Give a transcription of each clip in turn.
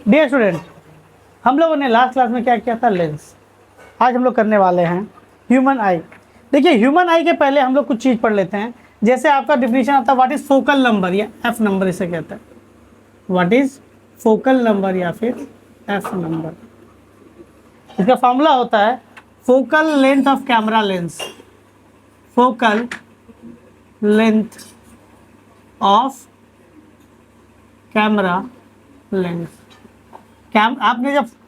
Dear student, हम लोगों ने लास्ट क्लास में क्या किया था? लेंस। आज हम लोग करने वाले हैं ह्यूमन आई। देखिए, ह्यूमन आई के पहले हम लोग कुछ चीज़ पढ़ लेते हैं। जैसे आपका डिफिनीशन आता है व्हाट इज फोकल नंबर, या एफ नंबर इसे कहते हैं। व्हाट इज फोकल नंबर या फिर एफ नंबर। इसका फॉर्मूला होता है focal length of camera lens. Focal length of camera lens.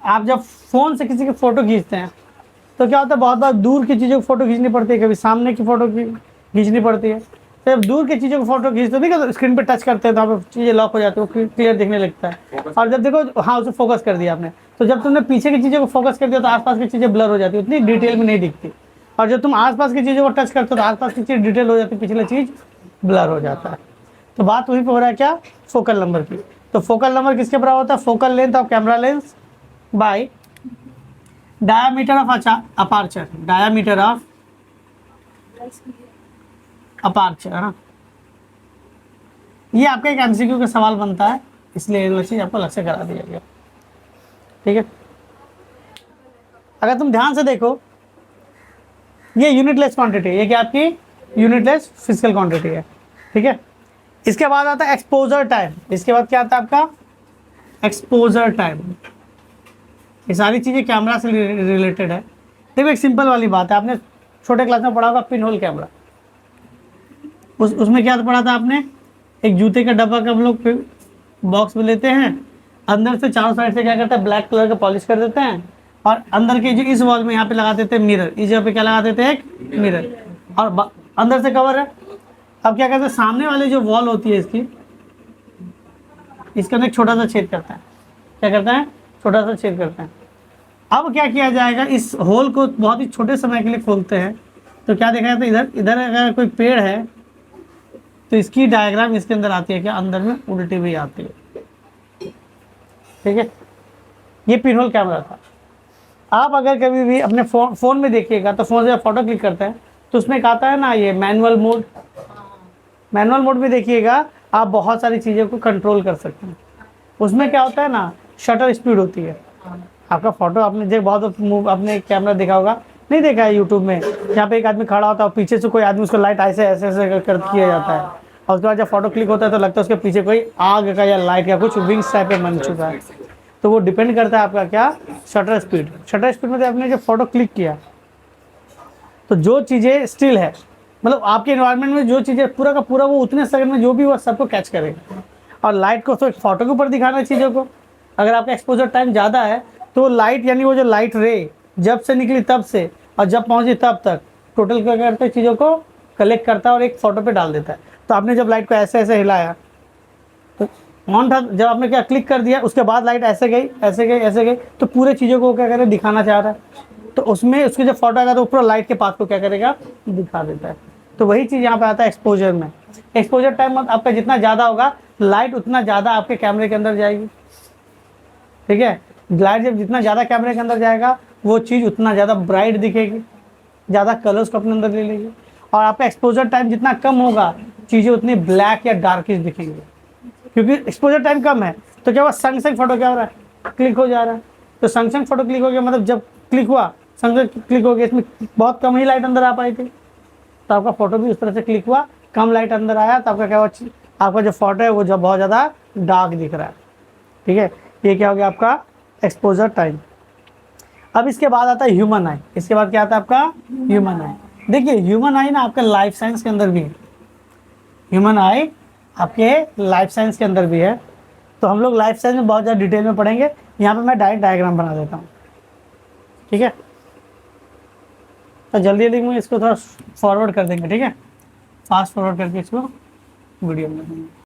आप जब फोन से किसी की फोटो खींचते हैं तो क्या होता है, बहुत बार दूर की चीज़ों की फोटो खींचनी पड़ती है, कभी सामने की फोटो खींचनी पड़ती है। तो जब दूर की चीज़ों की फोटो खींचते नहीं तो स्क्रीन पे टच करते हैं तो आप चीज़ें लॉक हो जाती है, वो क्लियर दिखने लगता है। और जब देखो, हाँ, उसे फोकस कर दिया आपने, तो जब तुमने पीछे की चीज़ों को फोकस कर दिया तो आसपास की चीज़ें ब्लर हो जाती है, उतनी डिटेल में नहीं दिखती। और जब तुम आसपास की चीज़ों को टच करते हो तो आसपास की चीज़ डिटेल हो जाती है, पिछले चीज़ ब्लर हो जाता है। तो बात वही पे हो रहा है, क्या? फोकल नंबर की। तो फोकल नंबर किसके बराबर होता है? Focal length of camera lens by diameter of aperture. Diameter of aperture, है ना। ये आपका एक एमसीक्यू का सवाल बनता है, इसलिए ये चीज आपको अलग से करा दिया गया। ठीक है, अगर तुम ध्यान से देखो, ये यूनिटलेस क्वांटिटी है, ये क्या आपकी यूनिटलेस फिजिकल क्वांटिटी है। ठीक है, इसके बाद आता है एक्सपोजर टाइम। इसके बाद क्या आता है आपका? Exposure time. ये सारी चीज़ें कैमरा से रिलेटेड है। देखो, एक सिंपल वाली बात है, आपने छोटे क्लास में पढ़ा होगा पिन होल कैमरा। उसमें क्या पढ़ा था आपने? एक जूते का डब्बा का हम लोग बॉक्स में लेते हैं, अंदर से चारों साइड से क्या करते हैं, ब्लैक कलर का पॉलिश कर देते हैं, और अंदर के जो इस वॉल में यहाँ पे लगा देते हैं मिरर, इस जगह पे क्या लगा देते हैं? एक मिरर, और अंदर से कवर है। अब क्या करते हैं, सामने वाले जो वॉल होती है इसके अंदर एक छोटा सा छेद करता है। क्या करता है? छोटा सा छेद करते हैं। अब क्या किया जाएगा, इस होल को बहुत ही छोटे समय के लिए खोलते हैं, तो क्या देखा जाता है, इधर इधर अगर कोई पेड़ है तो इसकी डायग्राम इसके अंदर आती है, क्या अंदर में उल्टी हुई आती है। ठीक है, ये पिन होल कैमरा था। आप अगर कभी भी अपने फोन में देखिएगा तो फोन से फोटो क्लिक करते हैं तो उसमें एक आता है ना, ये मैनुअल मोड। मैनुअल मोड में देखिएगा, आप बहुत सारी चीज़ों को कंट्रोल कर सकते हैं। उसमें क्या होता है ना, शटर स्पीड होती है। आपका फोटो आपने जो बहुत आपने कैमरा देखा होगा, नहीं देखा है यूट्यूब में, यहाँ पे एक आदमी खड़ा होता है, पीछे से कोई आदमी उसको लाइट ऐसे ऐसे ऐसे कर किया जाता है, और उसके बाद जब फोटो क्लिक होता है तो लगता है उसके पीछे कोई आग का या लाइट या कुछ विंग्स टाइप में बन चुका है। तो वो डिपेंड करता है आपका क्या, शटर स्पीड। शटर स्पीड में आपने जब फोटो क्लिक किया तो जो चीज़ें स्टिल है, मतलब आपके इन्वायरमेंट में जो चीज़ें पूरा का पूरा, वो उतने सेकंड में जो भी वो सबको कैच करेगा। और लाइट को तो फोटो के ऊपर दिखाना है चीज़ों को। अगर आपका एक्सपोजर टाइम ज़्यादा है तो लाइट, यानी वो जो लाइट रे जब से निकली तब से और जब पहुंची तब तक, टोटल क्या करता है, चीज़ों को कलेक्ट करता है और एक फोटो पे डाल देता है। तो आपने जब लाइट को ऐसे ऐसे हिलाया तो ऑन था, जब आपने क्या क्लिक कर दिया उसके बाद लाइट ऐसे गई ऐसे गई ऐसे गई, तो पूरे चीज़ों को क्या करे, दिखाना चाह रहा है। तो उसमें उसकी जब फोटो आएगा तो पूरा लाइट के पाथ को क्या करेगा, दिखा देता है। तो वही चीज़ यहाँ पे आता है एक्सपोजर में। एक्सपोजर टाइम आपका जितना ज़्यादा होगा, लाइट उतना ज़्यादा आपके कैमरे के अंदर जाएगी। ठीक है, लाइट जब जितना ज़्यादा कैमरे के अंदर जाएगा वो चीज़ उतना ज़्यादा ब्राइट दिखेगी, ज़्यादा कलर्स को अपने अंदर ले लेगी। और आपका एक्सपोजर टाइम जितना कम होगा, चीज़ें उतनी ब्लैक या डार्किश दिखेंगी, क्योंकि एक्सपोजर टाइम कम है। तो क्या हुआ, संग संग फोटो क्या हो रहा है, क्लिक हो जा रहा है। तो संग संग फोटो क्लिक हो गया, मतलब जब क्लिक हुआ संग संग क्लिक हो गया, इसमें बहुत कम ही लाइट अंदर आ पाई थी, तो आपका फोटो भी उस तरह से क्लिक हुआ, कम लाइट अंदर आया, तो आपका क्या हुआ, आपका जो फोटो है वो जब बहुत ज़्यादा डार्क दिख रहा है। ठीक है, ये क्या हो गया आपका एक्सपोजर टाइम। अब इसके बाद आता है ह्यूमन आई। इसके बाद क्या आता है आपका ह्यूमन आई। देखिए, ह्यूमन आई ना आपके लाइफ साइंस के अंदर भी है। ह्यूमन आई आपके लाइफ साइंस के अंदर भी है। तो हम लोग लाइफ साइंस में बहुत ज़्यादा डिटेल में पढ़ेंगे। यहाँ पे मैं डायरेक्ट डायग्राम बना देता हूँ। ठीक है, तो जल्दी जल्दी में इसको थोड़ा फॉरवर्ड कर देंगे। ठीक है, फास्ट फॉरवर्ड करके इसको वीडियो में देंगे।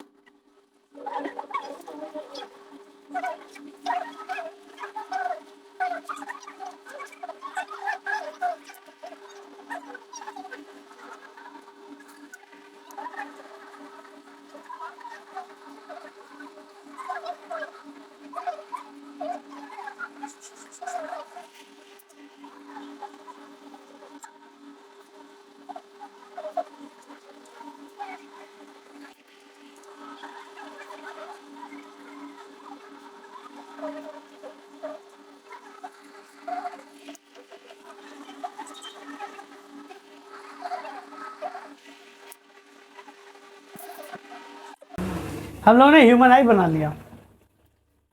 हम लोगों ने ह्यूमन आई बना लिया,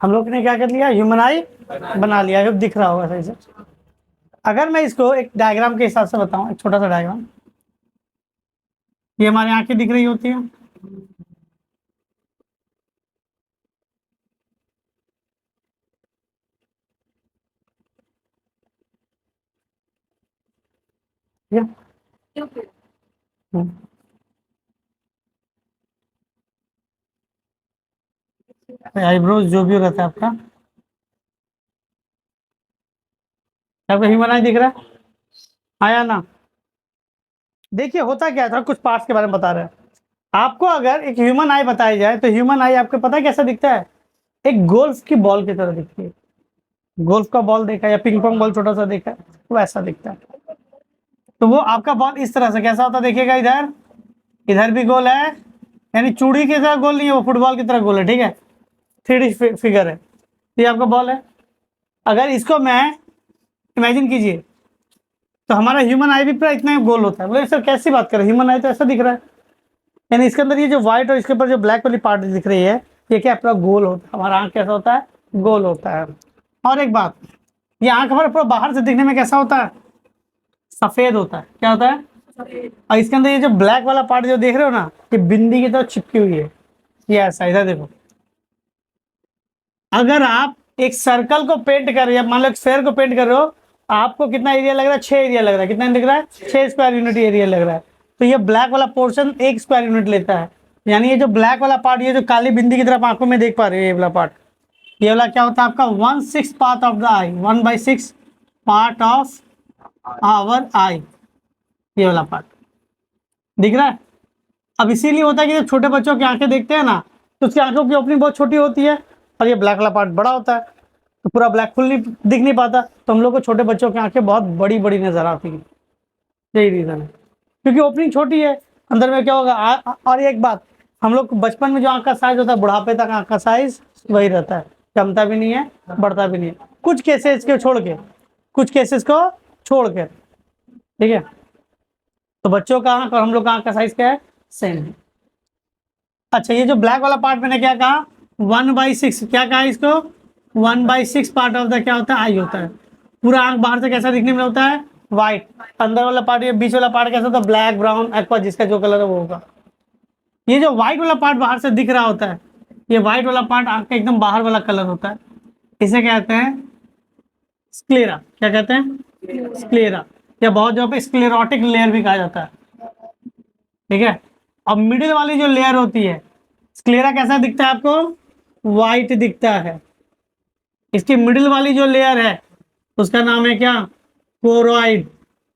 हम लोग ने क्या कर लिया, ह्यूमन आई बना लिया। अब दिख रहा होगा सही से। अगर मैं इसको एक डायग्राम के हिसाब से बताऊं, एक छोटा सा डायग्राम, ये हमारी आंखें दिख रही होती है, आईब्रोज जो भी रहता है आपका, आपका ह्यूमन आई दिख रहा है, आया ना। देखिए होता क्या था, कुछ पार्ट्स के बारे में बता रहे हैं आपको। अगर एक ह्यूमन आई बताई जाए तो ह्यूमन आई आपको पता है कैसा दिखता है, एक गोल्फ की बॉल की तरह दिखती है। गोल्फ का बॉल देखा या पिंग पोंग बॉल छोटा सा देखा है, तो ऐसा दिखता है। तो वो आपका बॉल इस तरह से कैसा होता है, देखिएगा इधर, इधर भी गोल है, यानी चूड़ी की तरह गोल नहीं है, वो फुटबॉल की तरह गोल है, ठीक है, 3D फिगर है। ये आपका बॉल है। अगर इसको मैं इमेजिन कीजिए, तो हमारा ह्यूमन आई भी पूरा इतना गोल होता है। बोले सर कैसी बात कर रहे हैं, ह्यूमन आई तो ऐसा दिख रहा है। यानी इसके अंदर ये जो व्हाइट और इसके ऊपर जो ब्लैक वाली पार्ट दिख रही है, ये क्या पूरा गोल होता है। हमारा आंख कैसा होता है, गोल होता है। और एक बात, ये आंख हमारा पूरा बाहर से दिखने में कैसा होता है, सफेद होता है। क्या होता है, और इसके अंदर ये जो ब्लैक वाला पार्ट जो देख रहे हो ना, ये बिंदी की तरह चिपकी हुई है, ये ऐसा। इधर देखो, अगर आप एक सर्कल को पेंट कर रहे हो, मान लो एक स्फेयर को पेंट कर रहे हो, आपको कितना एरिया लग रहा है, 6 एरिया लग रहा है। कितना दिख रहा है, 6 स्क्वायर यूनिट एरिया लग रहा है। तो ये ब्लैक वाला पोर्शन 1 स्क्वायर यूनिट लेता है। यानी ये जो ब्लैक वाला पार्ट, ये जो काली बिंदी की तरफ आंखों में देख पा रहे हो, ये वाला पार्ट, ये वाला क्या होता है आपका 1/6 part of the eye, 1/6 part of our eye, ये वाला पार्ट दिख रहा है। अब इसीलिए होता है कि जब छोटे बच्चों की आंखें देखते हैं ना, तो उसकी आंखों की ओपनिंग बहुत छोटी होती है, और ये ब्लैक वाला पार्ट बड़ा होता है, तो पूरा ब्लैक फुल नहीं दिख नहीं पाता। तो हम लोग को छोटे बच्चों की आंखें बहुत बड़ी बड़ी नजर आती है, यही रीजन है, क्योंकि ओपनिंग छोटी है। अंदर में क्या होगा, और एक बात, हम लोग बचपन में जो आंख का साइज होता है, बुढ़ापे तक आंख का साइज वही रहता है, कमता भी नहीं है, बढ़ता भी नहीं है, कुछ केसेस को छोड़ के, कुछ केसेस को छोड़ के, ठीक है। तो बच्चों का आंख और हम लोग का आंख का साइज क्या है, सेम है। अच्छा, ये जो ब्लैक वाला पार्ट मैंने क्या कहा, 1/6, क्या कहा इसको, 1/6 पार्ट ऑफ द क्या होता है, आई होता है। पूरा आंख बाहर से कैसा दिखने में होता है, व्हाइट। अंदर वाला पार्ट, ये बीच वाला पार्ट कैसा होता है, ब्लैक, ब्राउन, एक्वा, जिसका जो कलर है वो होगा। ये जो व्हाइट वाला पार्ट बाहर से दिख रहा होता है, ये व्हाइट वाला पार्ट आंख का एकदम बाहर वाला कलर होता है। इसे कहते हैं स्क्लेरा। क्या कहते हैं, स्क्लेरा, या बहुत जगह पे स्क्लेरोटिक लेयर भी कहा जाता है, ठीक है। अब मिडिल वाली जो लेयर होती है, स्क्लेरा कैसा दिखता है आपको, व्हाइट दिखता है। इसकी मिडिल वाली जो लेयर है, उसका नाम है क्या, कोरॉइड।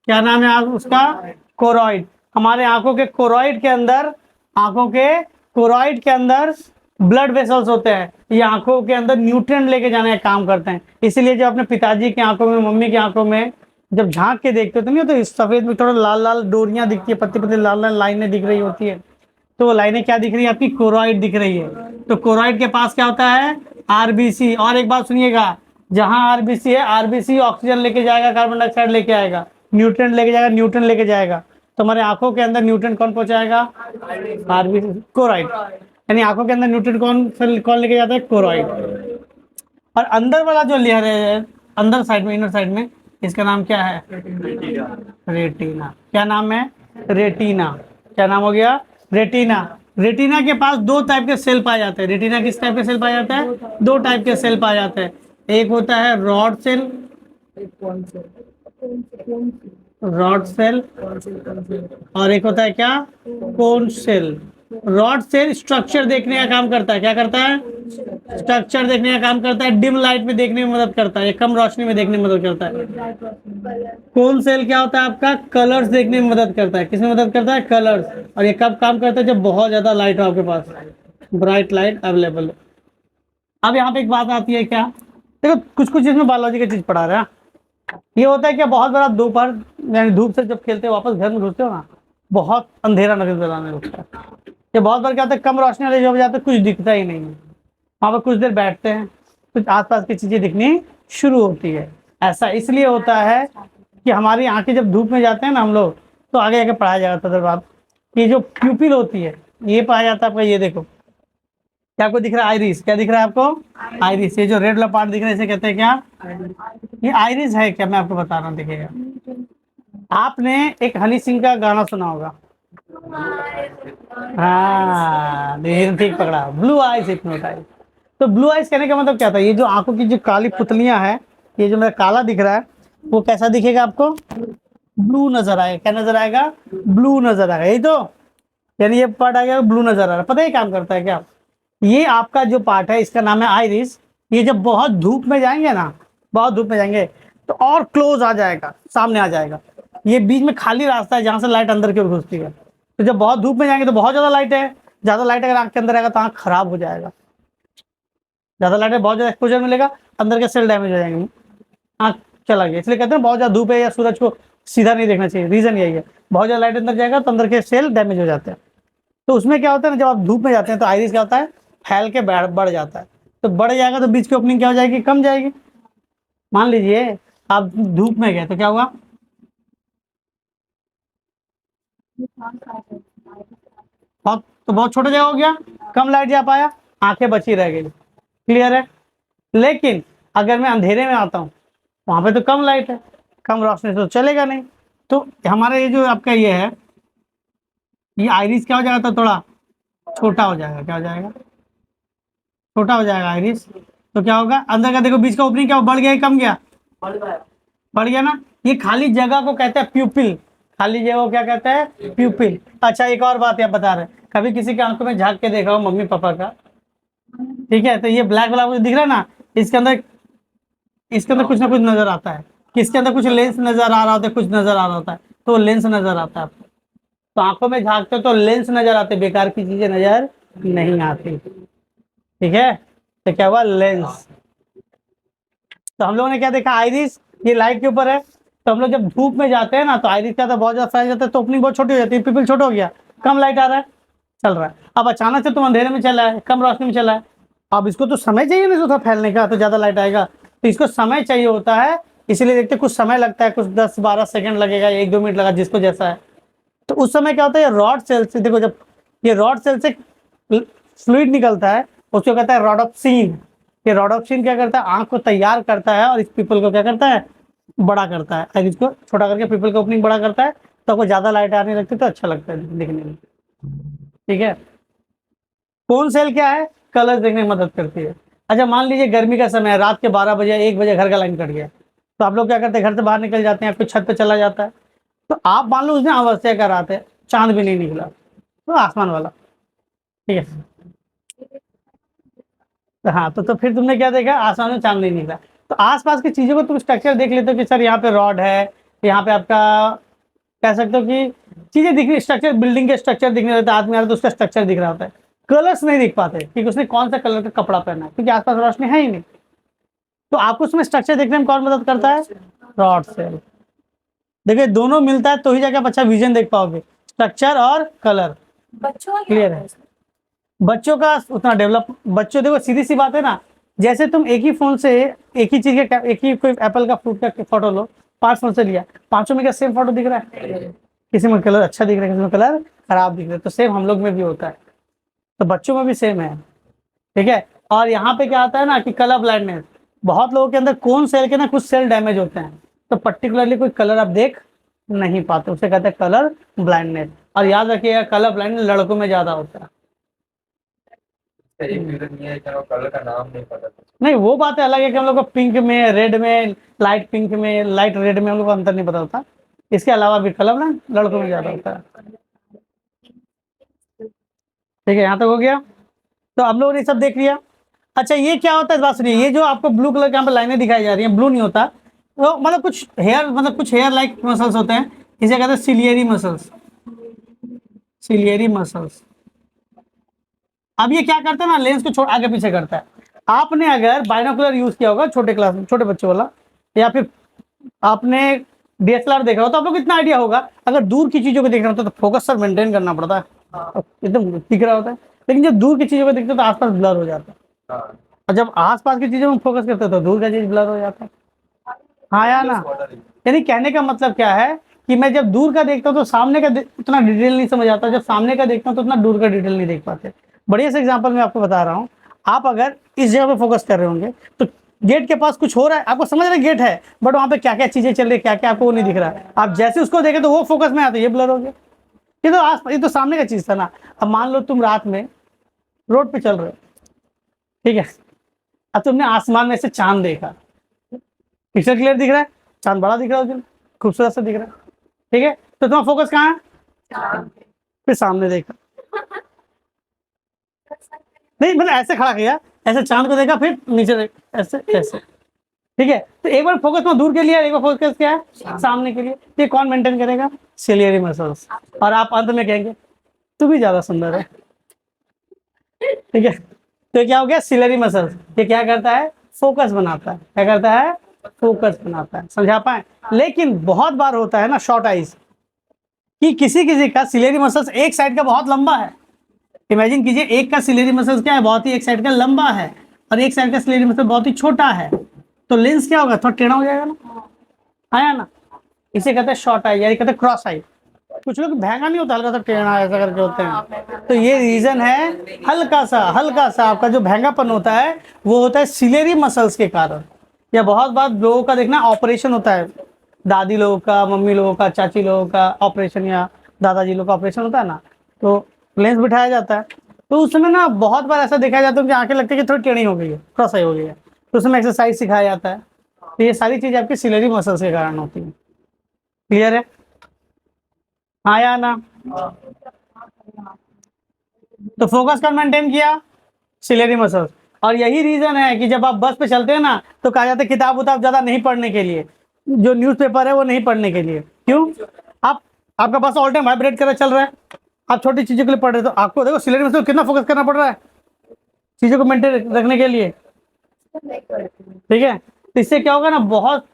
क्या नाम है आप उसका, कोरॉइड। हमारे आंखों के कोरॉइड के अंदर, आंखों के कोरॉइड के अंदर ब्लड वेसल्स होते हैं। ये आंखों के अंदर न्यूट्रिएंट लेके जाने का काम करते हैं। इसीलिए जब अपने पिताजी की आंखों में, मम्मी की आंखों में जब झांक के देखते हो तो नहीं, तो इस सफेद में थोड़ा लाल लाल डोरियां दिखती है, पत्ती पत्ती लाल लाल लाइनें दिख रही होती है। तो वो लाइनें क्या दिख रही है आपकी, कोरॉइड दिख रही है। तो कोरॉइड के पास क्या होता है, आरबीसी। और एक बात सुनिएगा, जहां आरबीसी है, आरबीसी ऑक्सीजन लेके जाएगा, कार्बन डाइऑक्साइड लेके आएगा, न्यूट्रिएंट लेके जाएगा, न्यूट्रन लेके जाएगा। तो हमारे आंखों के अंदर न्यूट्रिएंट कौन पहुंचाएगा, आरबीसी, कोरॉइड। यानी आंखों के अंदर न्यूट्रिएंट कौन लेके जाता है, कोरॉइड। और अंदर वाला जो लेयर है, अंदर साइड में, इनर साइड में, इसका नाम क्या है, रेटिना। क्या नाम है, रेटिना। क्या नाम हो गया, रेटिना। रेटिना के पास 2 टाइप के सेल पाए जाते हैं। रेटिना किस टाइप के सेल पाए जाते हैं, 2 टाइप के सेल पाए जाते हैं। एक होता है रॉड सेल, रॉड सेल, और एक होता है क्या, cone cell. Rod cell structure देखने का काम करता है। क्या करता है, स्ट्रक्चर देखने का काम करता है, डिम लाइट में देखने में मदद करता है, कम रोशनी में देखने में मदद करता है। कोन सेल क्या होता है आपका, कलर्स देखने में मदद करता है। किसमें मदद करता है, कलर्स। और ये कब काम करता है, जब बहुत ज्यादा लाइट हो आपके पास, ब्राइट लाइट अवेलेबल हो। अब यहाँ पे एक बात आती है, क्या देखो, कुछ कुछ इसमें बायोलॉजी की चीज पढ़ा रहे हैं। ये होता है क्या, बहुत बड़ा दोपहर यानी धूप से जब खेलते हो वापस घर में घुसते हो ना, बहुत अंधेरा नजर आने लगता है। ये बहुत बार क्या होता है, कम रोशनी वाले जगह जाते कुछ दिखता ही नहीं है, वहाँ पर कुछ देर बैठते हैं, कुछ आसपास की चीजें दिखनी शुरू होती है। ऐसा इसलिए होता है कि हमारी आंखें जब धूप में जाते हैं ना हम लोग, तो आगे आगे पढ़ाया जाता है। आप ये जो प्यूपिल होती है, ये पाया जाता है आपका, ये देखो, क्या आपको दिख रहा है? आइरिस। क्या दिख रहा है आपको? आइरिस। ये जो रेड वाला पार्ट दिख रहा है इसे कहते हैं क्या? ये आइरिस है क्या? मैं आपको बता रहा हूँ, देखिएगा। आपने एक हनी सिंह का गाना सुना होगा। हाँ, ये ठीक पकड़ा, ब्लू आइज हिप्नोटाइज। तो ब्लू आइज कहने का मतलब क्या था? ये जो आंखों की जो काली पुतलियां हैं, ये जो मेरा काला दिख रहा है, वो कैसा दिखेगा आपको? ब्लू नजर आएगा। क्या नजर आएगा? ब्लू नजर आएगा। यही तो, यानी ये पार्ट आ गया ब्लू नजर आ रहा है। पता है काम करता है क्या? ये आपका जो पार्ट है इसका नाम है आइरिस। ये जब बहुत धूप में जाएंगे ना, बहुत धूप में जाएंगे तो और क्लोज आ जाएगा, सामने आ जाएगा। ये बीच में खाली रास्ता है जहां से लाइट अंदर की ओर घुसती है। तो जब बहुत धूप में जाएंगे तो बहुत ज्यादा लाइट है, ज्यादा लाइट अगर आंख के अंदर आएगा तो आंख खराब हो जाएगा। ज्यादा लाइट है, बहुत ज्यादा एक्सपोजर मिलेगा, अंदर के सेल डैमेज हो जाएंगे, आंख चला गया। इसलिए कहते हैं बहुत ज्यादा धूप है या सूरज को सीधा नहीं देखना चाहिए। रीजन यही है, बहुत ज्यादा लाइट अंदर जाएगा तो अंदर के सेल डैमेज हो जाते हैं। तो उसमें क्या होता है ना, जब आप धूप में जाते हैं तो आइरिस क्या होता है? फैल के बढ़ जाता है। तो बढ़ जाएगा तो बीच की ओपनिंग क्या हो जाएगी? कम जाएगी। मान लीजिए आप धूप में गए तो क्या हुआ? बहुत छोटा जगह हो गया, कम लाइट जा पाया, आंखें बची रह गई। क्लियर है? लेकिन अगर मैं अंधेरे में आता हूँ, वहां पे तो कम लाइट है, कम रोशनी, तो चलेगा नहीं। तो हमारा ये जो आपका ये है, ये आइरिस क्या हो जाएगा? तो थोड़ा छोटा हो जाएगा। क्या हो जाएगा? छोटा हो जाएगा आइरिस। तो क्या होगा? अंदर का देखो, बीच का ओपनिंग क्या बढ़ गया, कम गया? बढ़ गया ना। ये खाली जगह को कहते हैं प्यूपिल। खाली जगह को क्या कहते हैं? प्यूपिल। अच्छा, एक और बात आप बता रहे हैं, कभी किसी के आंखों में झांक के देखा हो मम्मी पापा का? ठीक है, तो ये ब्लैक वाला मुझे दिख रहा है ना, इसके अंदर कुछ ना कुछ नजर आता है। किसके अंदर? कुछ लेंस नजर आ रहा होता है, कुछ नजर आ रहा होता है, तो लेंस नजर आता है आपको। तो आंखों में झांकते हो तो लेंस नजर आते, बेकार की चीजें नजर नहीं आती। ठीक है, तो क्या हुआ? लेंस। तो हम लोगों ने क्या देखा? आइरिस, ये लाइट के ऊपर है। तो हम लोग जब धूप में जाते हैं ना तो आइरिस क्या था? बहुत ज्यादा फैल जाता है, तो ओपनिंग बहुत छोटी हो जाती है, पिपल छोटा हो गया, कम लाइट आ रहा है, चल रहा है। अब अचानक से तुम अंधेरे में चला है, कम रोशनी में चला है, अब इसको तो समय चाहिए ना थोड़ा फैलने का, तो ज्यादा लाइट आएगा, तो इसको समय चाहिए होता है। इसीलिए देखते कुछ समय लगता है, कुछ 10-12 सेकंड लगेगा, 1-2 मिनट लगा, जिसको जैसा है। तो उस समय क्या होता है? रॉड सेल से, देखो जब ये रॉड सेल से फ्लूइड निकलता है, उसको कहता है रोडोप्सिन। ये रोडोप्सिन क्या करता है? आंख को तैयार करता है और इस पीपल को क्या करता है? बड़ा करता है। और इसको छोटा करके पीपल का ओपनिंग बड़ा करता है, तो आपको ज्यादा लाइट आने लगती है, तो अच्छा लगता है दिखने में। ठीक है, कौन सेल क्या है? कलर देखने में मदद करती है। अच्छा, मान लीजिए गर्मी का समय है, रात के 12 बजे 1 बजे घर का लाइन कट गया, तो आप लोग क्या करते हैं? घर से बाहर निकल जाते हैं, आपको छत पे चला जाता है। तो आप मान लो उसने अमावस्या का रात है, चांद भी नहीं निकला, तो आसमान वाला। ठीक है, तो हाँ, तो फिर तुमने क्या देखा? आसमान में चांद नहीं निकला। तो आसपास की चीजों को तुम स्ट्रक्चर देख लेते हो कि सर यहाँ पे रॉड है, यहाँ पे आपका कह सकते हो कि चीजें दिख रही, स्ट्रक्चर, बिल्डिंग के स्ट्रक्चर दिखने लगता है, आदमी आ रहा है तो उसका स्ट्रक्चर दिख रहा होता है। कलर्स नहीं दिख पाते कि उसने कौन सा कलर का कपड़ा पहना है, क्योंकि आसपास रोशनी है ही नहीं। तो आपको उसमें स्ट्रक्चर देखने में कौन मदद करता है? Rod cell. देखिए, दोनों मिलता है तो ही जाके आप अच्छा विजन देख पाओगे, स्ट्रक्चर और कलर। क्लियर है? बच्चों का उतना डेवलप, बच्चों देखो सीधी सी बात है ना, जैसे तुम एक ही फोन से एक ही चीज का, एक ही कोई एप्पल का फ्रूट का फोटो लो, 5 फोन से लिया, पांचों में क्या सेम फोटो दिख रहा है? किसी में कलर अच्छा दिख रहा है, किसी में कलर खराब दिख रहा है। तो सेम हम लोग में भी होता है, तो बच्चों में भी सेम है। ठीक है, और यहाँ पे क्या आता है ना कि कलर ब्लाइंडनेस, बहुत लोगों के अंदर कौन सेल के ना कुछ सेल डैमेज होते हैं, तो पर्टिकुलरली कोई कलर आप देख नहीं पाते, उसे कहते हैं कलर ब्लाइंडनेस। और याद रखिएगा, कलर ब्लाइंडनेस लड़कों में ज्यादा होता है। कलर का नाम नहीं पता। नहीं, वो बात है अलग है कि हम लोग को पिंक में, रेड में, लाइट पिंक में, लाइट रेड में हम लोग को अंतर नहीं पता होता। इसके अलावा भी कलर ना लड़कों में ज्यादा होता है। ठीक है, यहाँ तक हो गया। तो हम लोगों ने सब देख लिया। अच्छा, ये क्या होता है इस बात सुनिए, ये जो आपको ब्लू कलर के यहाँ पे लाइनें दिखाई जा रही हैं, ब्लू नहीं होता, तो मतलब कुछ हेयर लाइक मसल्स होते हैं, इसे कहते हैं सिलियरी मसल्स। Ciliary muscles. अब ये क्या करता है ना, लेंस को आगे पीछे करता है। आपने अगर बाइनोकुलर यूज किया होगा छोटे क्लास में, छोटे बच्चों वाला, या फिर आपने डीएसएलआर देखा हो, तो आप लोग इतना आइडिया होगा, अगर दूर की चीजों को देखना होता है तो फोकस सर मेंटेन करना पड़ता है, एकदम दिख रहा होता है। लेकिन जब दूर की चीजों को देखते हो तो आसपास ब्लर हो जाता है, और जब आसपास की चीजों में फोकस करते हो तो दूर का चीज ब्लर हो जाता है। हाँ या ना? यानी कहने का मतलब क्या है कि मैं जब दूर का देखता हूँ तो सामने का उतना डिटेल नहीं समझ आता, जब सामने का देखता हूँ तो उतना दूर का डिटेल नहीं देख पाते। बढ़िया से एग्जांपल मैं आपको बता रहा हूँ। आप अगर इस जगह पे फोकस कर रहे होंगे तो गेट के पास कुछ हो रहा है, आपको समझ रहे गेट है, बट वहाँ पे क्या क्या चीजें चल रही है, क्या क्या आपको वो नहीं दिख रहा है। आप जैसे उसको देखे तो वो फोकस में आते, ये ब्लर हो गया। ये तो सामने का चीज था ना। अब मान लो तुम रात में रोड पे चल रहे हो, ठीक है, अब तुमने आसमान में से चांद देखा, पिक्चर क्लियर दिख रहा है, चांद बड़ा दिख रहा है, उस दिन खूबसूरत सा दिख रहा है, ठीक है, तो तुम्हारा फोकस कहाँ है? फिर सामने देखा, नहीं मतलब ऐसे खड़ा किया, ऐसे चांद को देखा, फिर नीचे देखा, ऐसे ऐसे, ठीक है। तो एक बार फोकस में दूर के लिए, एक बार फोकस क्या है सामने के लिए। ये कौन मेंटेन करेगा? Ciliary muscles. और आप अंत में कहेंगे तू भी ज्यादा सुंदर है, ठीक है। तो क्या हो गया? Ciliary muscles. ये क्या करता है? फोकस बनाता है। क्या करता है? फोकस बनाता है। समझा पाए? लेकिन बहुत बार होता है ना शॉर्ट आइज, कि किसी किसी का सिलियरी मसल्स एक साइड का बहुत लंबा है। इमेजिन कीजिए, एक का सिलेरी मसल्स क्या है, बहुत ही एक साइड का लंबा है, और एक साइड का सिलेरी मसल बहुत ही छोटा है, तो लेंस क्या होगा? थोड़ा टेढ़ा हो जाएगा ना, आया ना। इसे कहते हैं शॉर्ट आई, यानी कहते हैं क्रॉस आई। कुछ लोग भैंगा नहीं होता, हल्का सा टेढ़ा ऐसा करके होते हैं, तो ये रीजन है। हल्का सा आपका जो भैंगापन होता है वो होता है सिलेरी मसल्स के कारण। या बहुत बार लोगों का देखना ऑपरेशन होता है, दादी लोगों का, मम्मी लोगों का, चाची लोगों का ऑपरेशन, या दादाजी लोगों का ऑपरेशन होता है ना, तो लेंस बिठाया जाता है। तो उस समय ना बहुत बार ऐसा देखा जाता है कि आंखें लगती है कि थोड़ी टेढ़ी हो गई है, क्रॉस आई हो गई है, तो उसमें एक्सरसाइज सिखाया जाता है। तो ये सारी चीज आपकी सिलेरी मसल्स के कारण होती है। क्लियर है? हाँ या ना? तो फोकस कर मेंटेन किया सिलेरी मसल्स। और यही रीजन है कि जब आप बस पे चलते हैं ना, तो कहा जाता है किताब उताब ज्यादा नहीं पढ़ने के लिए, जो न्यूज़पेपर है वो नहीं पढ़ने के लिए। क्यों? आप आपका बस ऑल टाइम वाइब्रेट कर चल रहा है, आप छोटी चीजों के लिए पढ़ रहे, तो आपको देखो सिलेरी मसल कितना फोकस करना पड़ रहा है चीजों को मेंटेन रखने के लिए, ठीक है। तो इससे क्या होगा ना, बहुत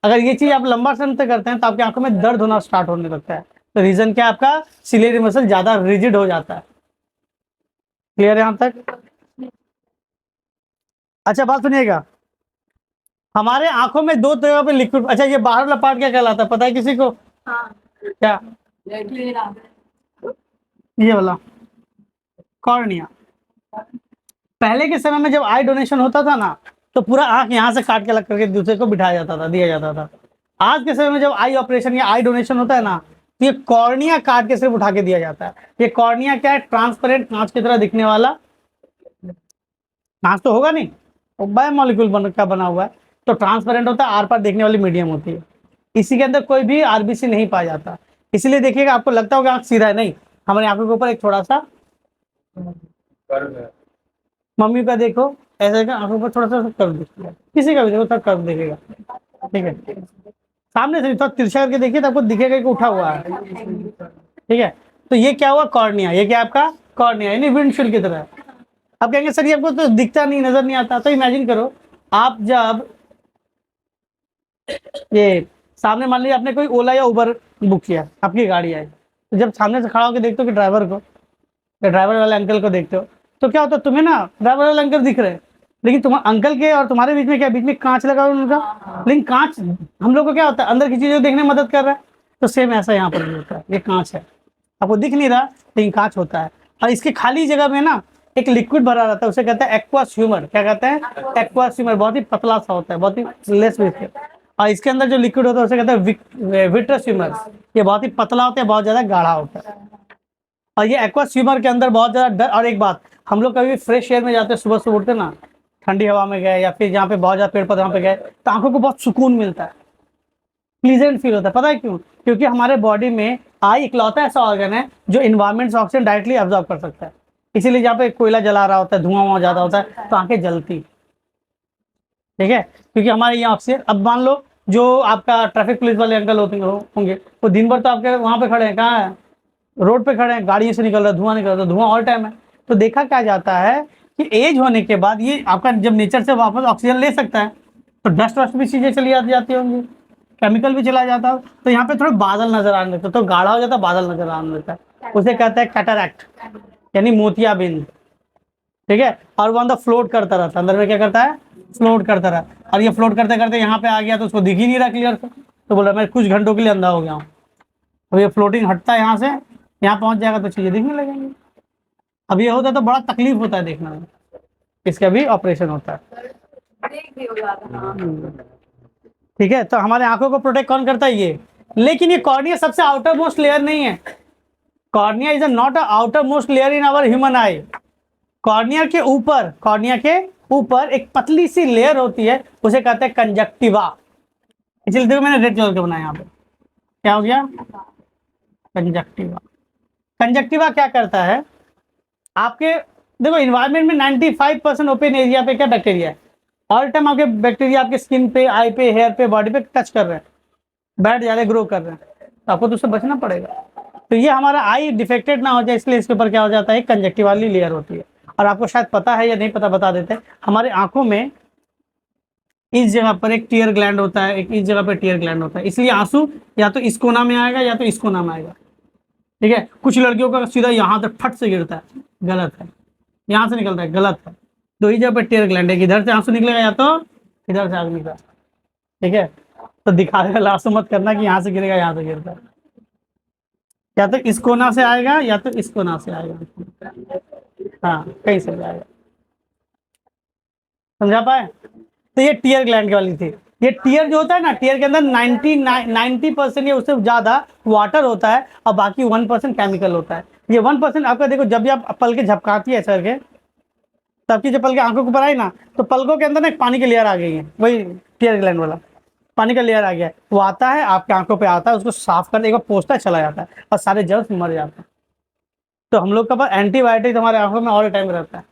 अगर ये चीज आप लंबा समय तक करते हैं तो आपकी आंखों में दर्द होना स्टार्ट होने लगता है। तो रीजन क्या है? आपका सिलेरी मसल ज्यादा रिजिड हो जाता है। क्लियर है यहां तक? अच्छा बात सुनिएगा, हमारे आंखों में दो जगह पे लिक्विड, अच्छा ये बाहर वाला पार्ट क्या कहलाता है, पता है किसी को? क्या? ये वाला कॉर्निया। पहले के समय में जब आई डोनेशन होता था ना, तो पूरा आंख यहाँ से काट के अलग करके दूसरे को बिठाया जाता था, दिया जाता था। आज के समय में जब आई ऑपरेशन या आई डोनेशन होता है ना, तो ये कॉर्निया काट के सिर्फ उठा के दिया जाता है। ये कॉर्निया क्या है? ट्रांसपेरेंट कांच की तरह दिखने वाला, कांच तो होगा नहीं, वो बायोमोलिक्यूल का बना हुआ है, तो ट्रांसपेरेंट होता है, आर पार देखने वाली मीडियम होती है। इसी के अंदर कोई भी आरबीसी नहीं पाया जाता, इसलिए देखिएगा आपको लगता होगा आंख सीधा है, नहीं, हमारी आंखों के ऊपर एक थोड़ा सा, मम्मी का देखो ऐसे का आंखों पर थोड़ा सा कर्व दिखेगा, किसी का भी देखो थोड़ा कर्व दिखेगा, ठीक है। सामने से थोड़ा तिरछा करके देखिए तो आपको दिखेगा कि उठा हुआ है, ठीक है। तो ये क्या हुआ? कॉर्निया। ये क्या आपका? कॉर्निया, यानी विंडशील्ड की तरह। अब कहेंगे सर ये आपको तो दिखता नहीं, नजर नहीं आता, तो इमेजिन करो आप जब ये सामने मान लीजिए आपने कोई ओला या उबर बुक किया, आपकी गाड़ी आई, तो जब सामने से खड़ा होकर देखते हो कि ड्राइवर को, या ड्राइवर वाले अंकल को देखते हो, तो क्या होता है? तुम्हें ना ड्राइवर वाले अंकल दिख रहे हैं, लेकिन तुम अंकल के और तुम्हारे बीच में क्या? बीच में कांच लगा हुआ उनका, लेकिन कांच हम लोग को क्या होता है? अंदर की चीजें देखने में मदद कर रहा है। तो सेम ऐसा यहाँ पर भी होता है, ये कांच है, आपको दिख नहीं रहा लेकिन कांच होता है, और इसके खाली जगह में ना एक लिक्विड भरा रहता है, उसे कहते हैं एक्वास ह्यूमर। क्या कहते हैं? Aqueous humour. बहुत ही पतला सा होता है, बहुत ही लेस विस्कस, और इसके अंदर जो लिक्विड होता है उसे कहते हैं विट्रस ह्यूमर। ये बहुत ही पतला होता है, बहुत ज्यादा गाढ़ा होता है, और ये एक्वास ह्यूमर के अंदर बहुत ज्यादा डर। और एक बात, हम लोग कभी फ्रेश एयर में जाते हैं, सुबह सुबह उठते ना, ठंडी हवा में गए या फिर जहाँ पे बहुत ज्यादा पेड़ पौधे वहाँ पे गए, तो आंखों को बहुत सुकून मिलता है, प्लीजेंट फील होता है। पता है क्यों? क्योंकि हमारे बॉडी में आई इकलौता ऐसा ऑर्गन है जो इन्वायरमेंट से ऑक्सीजन डायरेक्टली अब्जॉर्ब कर सकता है। इसीलिए जहाँ पे कोयला जला रहा होता है, धुआं वहां ज्यादा होता है, तो आंखें जलती, ठीक है, क्योंकि हमारे यहाँ ऑक्सीजन। अब मान लो जो आपका ट्रैफिक पुलिस वाले अंकल होंगे, वो दिन भर तो आपके वहां पे खड़े हैं, कहाँ है? रोड पे खड़े हैं, गाड़ियों से निकल रहा है धुआं, निकल रहा है धुआं ऑल टाइम है। तो देखा क्या जाता है कि एज होने के बाद ये आपका जब नेचर से वापस ऑक्सीजन ले सकता है, तो डस्ट वस्ट भी चीजें चली जाती होंगी, केमिकल भी चला जाता है, तो यहाँ पे थोड़े बादल नजर आने लगते, तो गाढ़ा हो जाता है, बादल नजर आने लगता है, उसे कहते हैं कैटरैक्ट, यानी मोतियाबिंद, ठीक है। और वो अंदर फ्लोट करता रहता है, अंदर में क्या करता है? फ्लोट करता रहा, और ये फ्लोट करते करते यहाँ पे आ गया तो उसको दिख ही नहीं रहा क्लियर से, तो बोल रहा मैं कुछ घंटों के लिए अंधा हो गया हूँ। तो ये फ्लोटिंग हटता है यहाँ से, यहाँ पहुंच जाएगा तो चीजें दिखने लगेंगी। अब ये होता है तो बड़ा तकलीफ होता है देखने में, इसका भी ऑपरेशन होता है। ठीक है, तो हमारे आंखों को प्रोटेक्ट कौन करता है? ये। लेकिन ये कॉर्निया सबसे आउटर मोस्ट लेयर नहीं है। Cornea is not a outer most layer in our human eye. Cornea के ऊपर एक पतली सी लेयर होती है, उसे कहते हैं कंजक्टिवा। इसलिए देखो मैंने रेड कलर का बनाया यहाँ पे, क्या हो गया? कंजक्टिवा। कंजक्टिवा क्या करता है आपके, देखो इन्वायरमेंट में 95% ओपन एरिया पे क्या बैक्टीरिया है, ऑल टाइम आपके बैक्टीरिया आपके स्किन पे, आई पे, हेयर पे, बॉडी पे टच कर रहे हैं, बैठ जा रहे, ग्रो कर रहे हैं, तो आपको तो उससे बचना पड़ेगा। तो ये हमारा आई डिफेक्टेड ना हो जाए, इसलिए इसके ऊपर क्या हो जाता है? कंजक्टिवा वाली लेयर होती है। और आपको शायद पता है या नहीं पता, बता देते हैं। हमारे आंखों में इस जगह पर एक टीयर ग्लैंड होता है, एक इस जगह पर टीयर ग्लैंड होता है, इसलिए आंसू या तो इस कोना में आएगा या तो इस कोना में आएगा। ठीक है, कुछ लड़कियों का सीधा यहाँ तक फट से गिरता है, गलत है। यहाँ से निकलता है, गलत है। दो ही जगह पर टीयर ग्लैंड है, इधर से आंसू निकलेगा या तो इधर से आंसू निकलेगा। ठीक है, तो दिखाने वाला आंसू मत करना कि यहाँ से गिरेगा यहाँ से गिरता है, या तो इस कोना से आएगा या तो इस कोना से आएगा। हाँ, कहीं से आएगा, समझा पाए? तो ये टीयर ग्लैंड की वाली थी। ये टीयर जो होता है ना, टीयर के अंदर 90% या उससे ज्यादा वाटर होता है और बाकी 1% केमिकल होता है। ये 1% आपका देखो, जब भी आप पल के झपकाती है सर के, तब की जब पल के आंखों के ऊपर आई ना, तो पलकों के अंदर ना एक पानी की लेयर आ गई है, वही टीयर ग्लैंड वाला पानी का लेयर आ गया है। वो आता है आपके आंखों पे, आता है, उसको साफ कर देगा, पोंछता है, चला जाता है और सारे जर्म्स मर जाते हैं। तो हम लोग का पास एंटीबायोटिक हमारे आंखों में ऑल टाइम रहता है,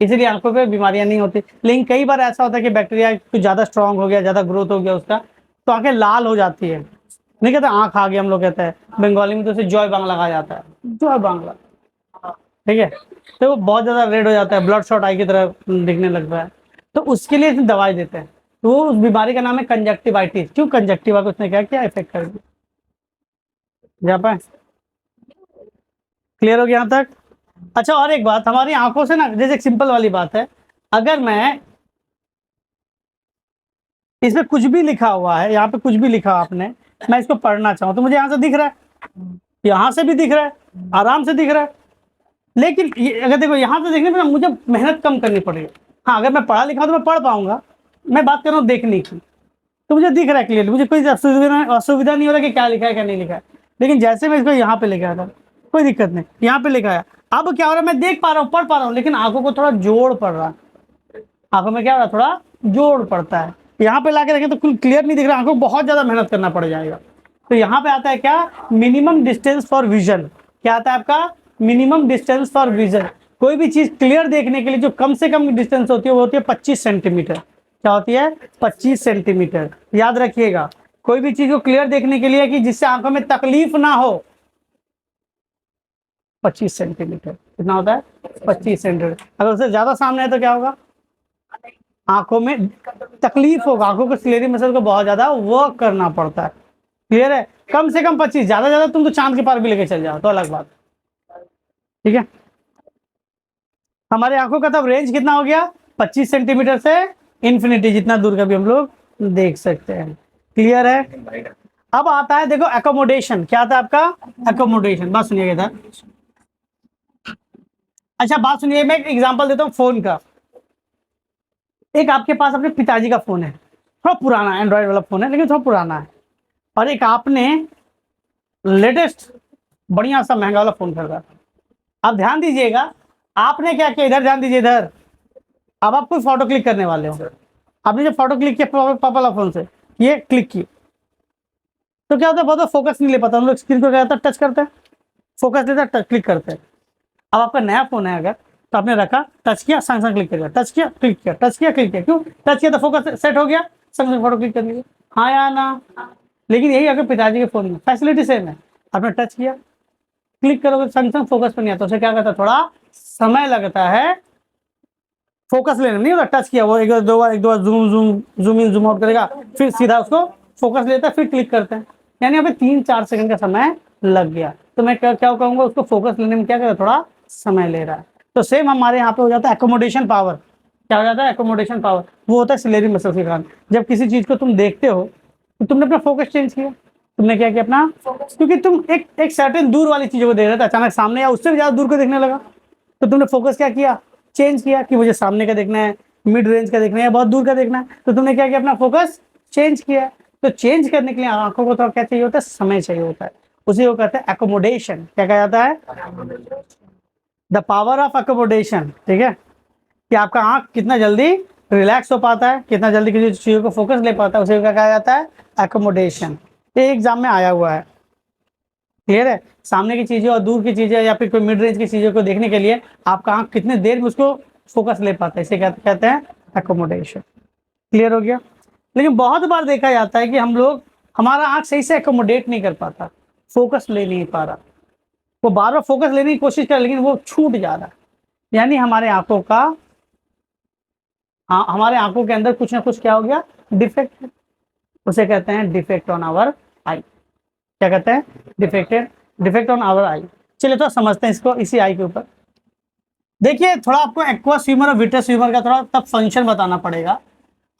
इसीलिए आंखों पे बीमारियां नहीं होती। लेकिन कई बार ऐसा होता है कि बैक्टीरिया कुछ ज़्यादा स्ट्रांग हो गया, ज़्यादा ग्रोथ हो गया उसका, तो आंखें लाल हो जाती है। नहीं कहते आंख आ गया, हम लोग कहते हैं बंगाली में, तो उसे जॉय बांग लगाया जाता है, जॉय बांगला। ठीक है, तो वो बहुत ज़्यादा रेड हो जाता है, ब्लड शॉट आई की तरह दिखने लगता है, तो उसके लिए दवाई देते हैं। तो उस बीमारी का नाम है कंजक्टिवाइटिस। क्यों? कंजक्टिवा को उसने क्या किया? इफेक्ट कर दिया। जा पाए? क्लियर हो गया यहाँ तक? अच्छा, और एक बात, हमारी आंखों से ना, जैसे एक सिंपल वाली बात है, अगर मैं इसमें कुछ भी लिखा हुआ है, यहाँ पे कुछ भी लिखा आपने, मैं इसको पढ़ना चाहूँ तो मुझे यहाँ से दिख रहा है, यहाँ से भी दिख रहा है, आराम से दिख रहा है। लेकिन अगर देखो यहाँ से देखने में मुझे मेहनत कम करनी पड़ेगी। हाँ, अगर मैं पढ़ा लिखा तो मैं पढ़ पाऊंगा, मैं बात कर रहा हूँ देखने की, तो मुझे दिख रहा है क्लियर, मुझे कोई असुविधा नहीं हो रहा कि क्या लिखा है क्या नहीं लिखा है। लेकिन जैसे मैं इसको यहाँ पे लेके आया था, कोई दिक्कत नहीं, यहाँ पे लिखा है, अब क्या हो रहा है, मैं देख पा रहा हूँ, पढ़ पा रहा हूँ, लेकिन आंखों को थोड़ा जोड़ पड़ रहा है। आंखों में क्या हो रहा है? थोड़ा जोड़ पड़ता है। यहाँ पे लाके देखें तो क्लियर नहीं दिख रहा, आंखों को बहुत ज्यादा मेहनत करना पड़ जाएगा। तो यहाँ पे आता है क्या? Minimum distance for vision. क्या आता है आपका? Minimum distance for vision. कोई भी चीज क्लियर देखने के लिए जो कम से कम डिस्टेंस होती है वो होती है 25 सेंटीमीटर। क्या होती है? 25 सेंटीमीटर। याद रखिएगा, कोई भी चीज को क्लियर देखने के लिए कि जिससे आंखों में तकलीफ ना हो, 25 सेंटीमीटर। कितना होता है? 25 सेंटीमीटर। अगर उससे ज्यादा सामने है तो क्या होगा? आंखों में तकलीफ होगा, आंखों को सिलेरी मसल को बहुत ज्यादा वर्क करना पड़ता है। क्लियर है? कम से कम 25, ज्यादा तुम तो चांद के पार भी लेके चल जाओ तो अलग बात। ठीक है, हमारे आंखों का तब रेंज कितना हो गया? 25 सेंटीमीटर से इन्फिनिटी, जितना दूर का भी हम लोग देख सकते हैं। क्लियर है? अब आता है देखो एकोमोडेशन। क्या आता है आपका? एकोमोडेशन। बात सुनिएगा इधर। अच्छा बात सुनिए, मैं एक एग्जांपल देता हूँ फोन का। एक आपके पास अपने पिताजी का फोन है, थोड़ा पुराना एंड्रॉइड वाला फोन है, लेकिन थोड़ा पुराना है, और एक आपने लेटेस्ट बढ़िया सा महंगा वाला फोन खरीदा। अब ध्यान दीजिएगा, आपने क्या किया, इधर ध्यान दीजिए, इधर। अब आप कोई फोटो क्लिक करने वाले हो, आपने जो फोटो क्लिक किया पापा वाला फोन से, ये क्लिक की, तो क्या होता है, बहुत फोकस नहीं ले पाता। हम लोग स्क्रीन को क्या होता है, टच करते हैं, फोकस लेता है, क्लिक करते हैं। अब आपका नया फोन है अगर, तो आपने रखा, टच किया, संग संग क्लिक कर दिया, टच किया क्लिक किया, टच किया क्लिक किया। क्यों? टच किया तो फोकस सेट हो गया, संग संग फोटो क्लिक कर लीजिए। हाँ या ना? लेकिन यही अगर पिताजी के फोन में फैसिलिटी सेम है, आपने टच किया, क्लिक करोगे, संग संग फोकस पर नहीं आता, उसे क्या करता है, थोड़ा समय लगता है फोकस लेने। नहीं होता, टच किया, वो एक दो बार जूम इन जूम आउट करेगा, फिर सीधा उसको फोकस लेता है, फिर क्लिक करते हैं, यानी यहाँ पे 3-4 सेकंड का समय लग गया। तो मैं क्या कहूँगा, उसको फोकस लेने में क्या करेगा, थोड़ा समय ले रहा है। तो सेम हमारे यहाँ पे हो जाता है एकोमोडेशन पावर। क्या हो जाता है? Accommodation power. वो होता है सिलेरी मसल के कारण। जब किसी चीज को तुम देखते हो तो तुमने अपना फोकस चेंज किया, तुमने क्या किया अपना, क्योंकि तुम एक सर्टेन दूर वाली चीजों को देख रहे थे, अचानक सामने या उससे भी ज्यादा दूर को देखने लगा, तो तुमने फोकस क्या किया, चेंज किया कि मुझे सामने का देखना है, मिड रेंज का देखना है या बहुत दूर का देखना है, तो तुमने क्या किया, अपना फोकस चेंज किया। तो चेंज करने के लिए आंखों को थोड़ा क्या चाहिए होता है, समय चाहिए होता है, उसी को कहते हैं एकोमोडेशन। क्या कहा जाता है, द पावर ऑफ एकोमोडेशन। ठीक है, कि आपका आंख कितना जल्दी रिलैक्स हो पाता है, कितना जल्दी किसी चीज़ों को फोकस ले पाता है, उसे क्या कहा जाता है, एकोमोडेशन। ये एग्जाम में आया हुआ है। क्लियर है, सामने की चीजें और दूर की चीजें या फिर कोई मिड रेंज की चीजों को देखने के लिए आपका आंख कितने देर में उसको फोकस ले पाता है, इसे कहते हैं एकोमोडेशन। क्लियर हो गया। लेकिन बहुत बार देखा जाता है कि हम लोग, हमारा आंख सही से एकोमोडेट नहीं कर पाता, फोकस ले नहीं पा रहा, वो बार बार फोकस लेने की कोशिश कर लेकिन वो छूट जा रहा है। यानी हमारे आंखों का, हमारे आंखों के अंदर कुछ ना कुछ क्या हो गया, डिफेक्ट है, उसे कहते हैं डिफेक्ट ऑन आवर आई। क्या कहते हैं, डिफेक्ट ऑन आवर आई। चलिए तो समझते हैं इसको, इसी आई के ऊपर। देखिए थोड़ा आपको एक्वस ह्यूमर और विट्रस ह्यूमर का थोड़ा तब फंक्शन बताना पड़ेगा।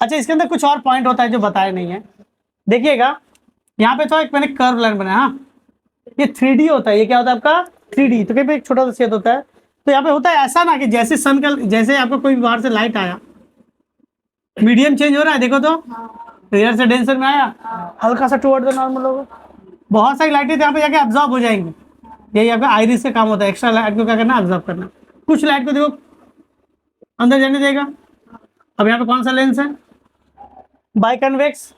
अच्छा, इसके अंदर कुछ और पॉइंट होता है जो बताए नहीं है। देखिएगा यहाँ पे तो एक मैंने कर्व लाइन बनाया, हाँ ये 3D होता है, ये क्या होता है आपका 3D। तो कहीं पे एक छोटा सा छेद होता है, तो यहाँ पे होता है ऐसा ना कि जैसे सन का, जैसे आपको कोई बाहर से लाइट आया, मीडियम चेंज हो रहा है, देखो तो रेयर से डेंसर में आया, हल्का सा टुवर्ड द नॉर्मल होगा। बहुत सारी लाइटें यहाँ पे जाके अब्जॉर्ब हो जाएंगी, यही आपका आइरिस का काम होता है, एक्स्ट्रा लाइट को क्या करना, अब्जॉर्ब करना। कुछ लाइट को देखो अंदर जाने देगा। अब यहाँ पे कौन सा लेंस है, बाइकन्वेक्स,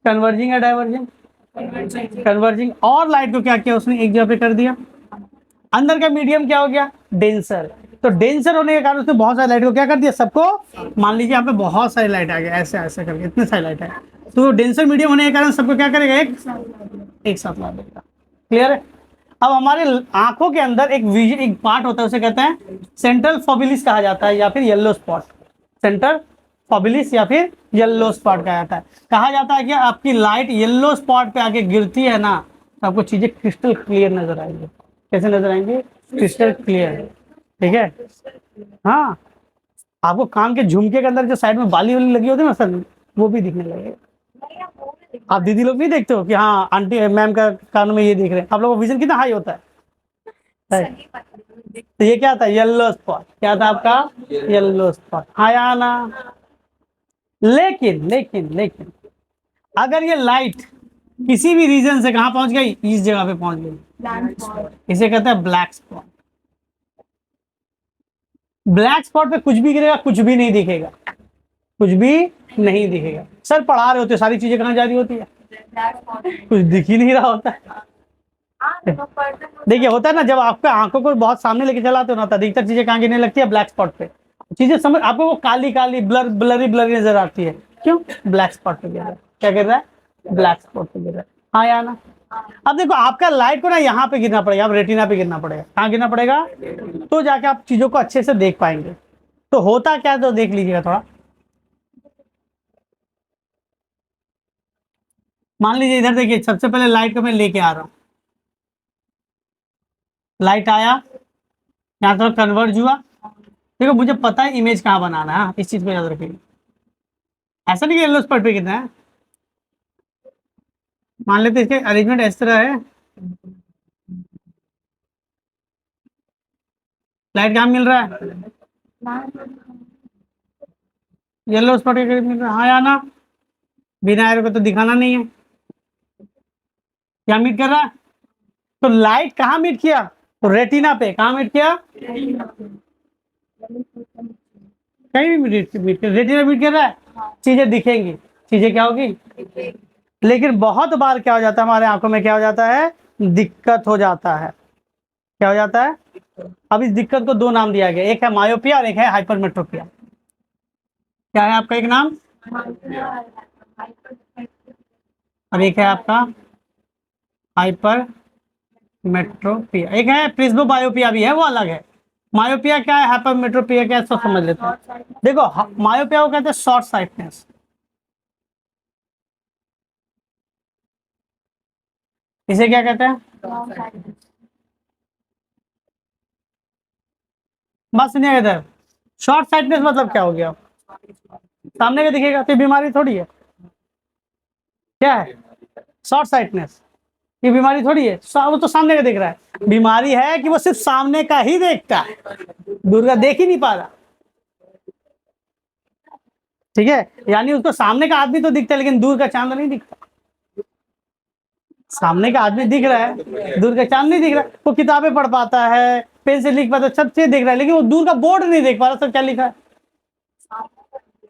कन्वर्जिंग या डाइवर्जिंग, कन्वर्जिंग। और लाइट को क्या किया उसने, एक जगह पे कर दिया। अंदर का मीडियम क्या हो गया, डेंसर। तो डेंसर होने के कारण उसने बहुत सारी लाइट को क्या कर दिया, सबको, मान लीजिए यहाँ पे बहुत सारी लाइट आ गया, ऐसे ऐसे करके इतने सारी लाइट है, तो डेंसर मीडियम होने के कारण सबको क्या करेगा, एक साथ ला देगा। क्लियर है। अब हमारे आंखों के अंदर एक विजन, एक पार्ट होता है, उसे कहते हैं सेंट्रल फोबिलिस कहा जाता है, या फिर येलो स्पॉट। सेंट्रल फोबिलिस या फिर येलो स्पॉट कहा जाता है कि आपकी लाइट येलो स्पॉट पे आके गिरती है ना, तो आपको चीजें क्रिस्टल क्लियर नजर आएंगी। कैसे नजर आएंगे, क्रिस्टल क्लियर। ठीक है, हाँ आपको कान के झुमके के अंदर जो साइड में बाली वाली लगी होती है ना सर, वो भी दिखने लगेगा। आप दीदी लोग नहीं देखते हो कि हाँ आंटी मैम का कान में ये देख रहे हैं, आप लोगों का विजन कितना हाई होता है। तो ये क्या था, येलो स्पॉट। क्या था आपका, येलो स्पॉट। हाँ या ना। लेकिन लेकिन लेकिन अगर ये लाइट किसी भी रीजन से कहां पहुंच गई, इस जगह पे पहुंच गई, इसे कहते हैं ब्लैक स्पॉट। ब्लैक स्पॉट पे कुछ भी गिरेगा, कुछ भी नहीं दिखेगा, कुछ भी नहीं दिखेगा। सर पढ़ा रहे होते, सारी चीजें कहाँ जा रही होती है, कुछ दिख ही नहीं रहा होता है। देखिए होता है ना, जब आपके आंखों को बहुत सामने लेके चलाते हो ना, तो अधिकतर चीजें कहाँ गिरने लगती है, ब्लैक स्पॉट पे। चीजें समझ, आपको वो काली काली ब्लरी नजर आती है, क्यों, ब्लैक स्पॉट पे गिर रहा है। क्या गिर रहा है, ब्लैक स्पॉट पे गिर रहा है। हाँ या ना। अब देखो आपका लाइट को ना यहाँ पे गिरना पड़ेगा, आप रेटिना पे गिरना पड़ेगा। कहाँ गिरना पड़ेगा, तो जाके आप चीजों को अच्छे से देख पाएंगे। तो होता क्या है, तो देख लीजिएगा थोड़ा। मान लीजिए इधर देखिए, सबसे पहले लाइट को मैं लेके आ रहा हूँ, लाइट आया, यहाँ थोड़ा कन्वर्ज हुआ। देखो मुझे पता है इमेज कहाँ बनाना है, इस चीज को याद रखिए। ऐसा नहीं कि येलो स्पॉट पे कितना है, मान लेते इसके अरेंजमेंट इस तरह है, लाइट कहाँ मिल रहा है, येलो स्पॉट के करीब मिल रहा है। हाँ या ना, बिना एरो को तो दिखाना नहीं है। क्या मीट कर रहा है, तो लाइट कहाँ मीट किया, तो रेटिना पे। कहाँ मीट किया, कहीं भी मीट कर, रेटिना मीट कर रहा है, चीजें दिखेंगी, चीजें क्या होगी। लेकिन बहुत बार क्या हो जाता है, हमारे आंखों में क्या हो जाता है, दिक्कत हो जाता है। क्या हो जाता है, अब इस दिक्कत को दो नाम दिया गया, एक है मायोपिया और एक है हाइपरमेट्रोपिया। क्या है आपका एक नाम, और एक है आपका हाइपरमेट्रोपिया। एक है प्रिज्मोबायोपिया भी है, वो अलग है। मायोपिया क्या है, हाइपरमेट्रोपिया क्या है, सब समझ लेते हैं। देखो मायोपिया को कहते हैं शॉर्ट साइटनेस, इसे क्या कहते हैं, बस नहीं इधर। शॉर्ट साइटनेस मतलब क्या हो गया, सामने का दिखेगा, तो बीमारी थोड़ी है। क्या है शॉर्ट साइटनेस, ये बीमारी थोड़ी है, वो तो सामने का देख रहा है। बीमारी है कि वो सिर्फ सामने का ही देखता है, दूर का देख ही नहीं पा रहा। ठीक है, यानी उसको सामने का आदमी तो दिखता है लेकिन दूर का चांद नहीं दिखता। सामने का आदमी दिख रहा है, दूर का चांद नहीं दिख रहा। वो किताबें पढ़ पाता है, पेन से लिख पाता है, सब चीज देख रहा है, लेकिन वो दूर का बोर्ड नहीं देख पा रहा, सब क्या लिखा है।